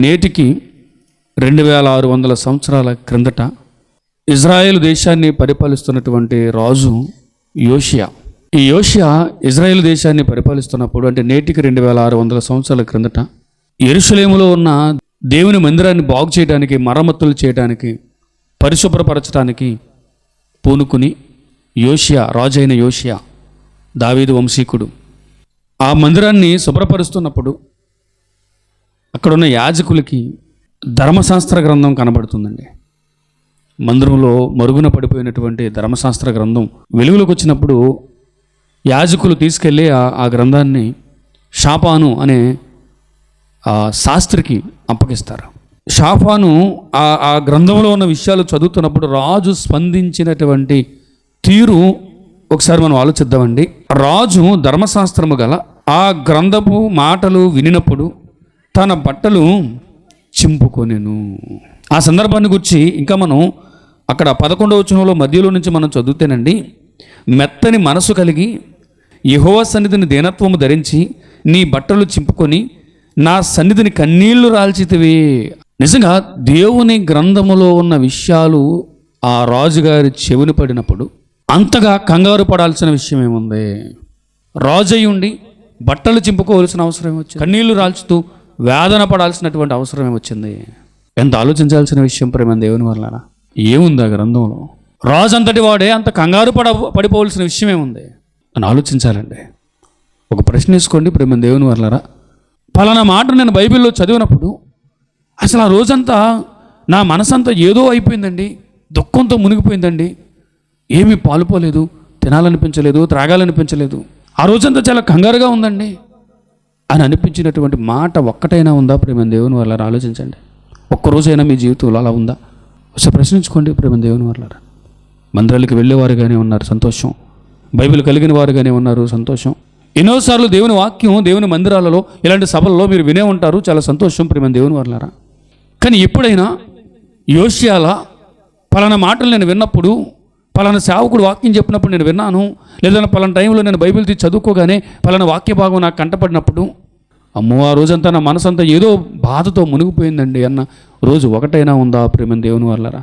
నేటికి 2600 సంవత్సరాల క్రిందట ఇజ్రాయేల్ దేశాన్ని పరిపాలిస్తున్నటువంటి రాజు యోషియా. ఈ యోషియా ఇజ్రాయేల్ దేశాన్ని పరిపాలిస్తున్నప్పుడు, అంటే నేటికి 2600 సంవత్సరాల క్రిందట, యెరూషలేములో ఉన్న దేవుని మందిరాన్ని బాగు చేయడానికి, మరమ్మతులు చేయడానికి, పరిశుభ్రపరచడానికి పూనుకుని యోషియా, రాజైన యోషియా, దావీదు వంశీకుడు, ఆ మందిరాన్ని శుభ్రపరుస్తున్నప్పుడు అక్కడున్న యాజకులకి ధర్మశాస్త్ర గ్రంథం కనబడుతుందండి. మందిరంలో మరుగున పడిపోయినటువంటి ధర్మశాస్త్ర గ్రంథం వెలుగులోకి వచ్చినప్పుడు యాజకులు తీసుకెళ్ళి ఆ గ్రంథాన్ని షాపాను అనే శాస్త్రికి అప్పగిస్తారు. షాపాను ఆ గ్రంథంలో ఉన్న విషయాలు చదువుతున్నప్పుడు రాజు స్పందించినటువంటి తీరు ఒకసారి మనం ఆలోచిద్దామండి. రాజు ధర్మశాస్త్రము గల ఆ గ్రంథపు మాటలు వినినప్పుడు తన బట్టలు చింపుకొనెను. ఆ సందర్భాన్ని గురించి ఇంకా మనం అక్కడ 11వ వచనంలో మధ్యలో నుంచి మనం చదివితేనండి, మెత్తని మనసు కలిగి యెహోవా సన్నిధిని దీనత్వము ధరించి నీ బట్టలు చింపుకొని నా సన్నిధిని కన్నీళ్లు రాల్చితివి. నిజంగా దేవుని గ్రంథములో ఉన్న విషయాలు ఆ రాజుగారి చెవిని పడినప్పుడు అంతగా కంగారు పడాల్సిన విషయం ఏముంది? రాజు అయి ఉండి బట్టలు చింపుకోవాల్సిన అవసరం ఏమొచ్చింది? కన్నీళ్లు రాల్చుతూ వేదన పడాల్సినటువంటి అవసరం ఏమొచ్చింది? ఎంత ఆలోచించాల్సిన విషయం ప్రేమ దేవుని వల్ల. ఏముంది ఆ గ్రంథంలో? రాజు అంతటి వాడే అంత కంగారు పడిపోవలసిన విషయం ఏముంది అని ఆలోచించాలండి. ఒక ప్రశ్న వేసుకోండి ప్రేమ దేవుని వల్లరా. పలానా మాట నేను బైబిల్లో చదివినప్పుడు అసలు ఆ రోజంతా నా మనసంతా ఏదో అయిపోయిందండి, దుఃఖంతో మునిగిపోయిందండి, ఏమీ పాలుపోలేదు, తినాలనిపించలేదు, త్రాగాలనిపించలేదు, ఆ రోజంతా చాలా కంగారుగా ఉందండి అని అనిపించినటువంటి మాట ఒక్కటైనా ఉందా ప్రేమ దేవుని వల్ల? ఆలోచించండి. ఒక్కరోజైనా మీ జీవితంలో అలా ఉందా? ఒకసారి ప్రశ్నించుకోండి ప్రేమ దేవుని వల్ల. మందిరాలకు వెళ్ళేవారుగానే ఉన్నారు, సంతోషం. బైబిల్ కలిగిన వారుగానే ఉన్నారు, సంతోషం. ఎన్నోసార్లు దేవుని వాక్యం దేవుని మందిరాలలో ఇలాంటి సభల్లో మీరు వినే ఉంటారు, చాలా సంతోషం ప్రేమ దేవుని వల్ల. కానీ ఎప్పుడైనా యోషియాల పలానా మాటలు నేను విన్నప్పుడు, పలానా సేవకుడు వాక్యం చెప్పినప్పుడు నేను విన్నాను, లేదా పలానా టైంలో నేను బైబిల్ తీసి చదువుకోగానే పలానా వాక్య భాగం నాకు కంటపడినప్పుడు, అమ్మో ఆ రోజంతా నా మనసంతా ఏదో బాధతో మునిగిపోయిందండి అన్న రోజు ఒకటైనా ఉందా ప్రేమ దేవుని వల్లరా?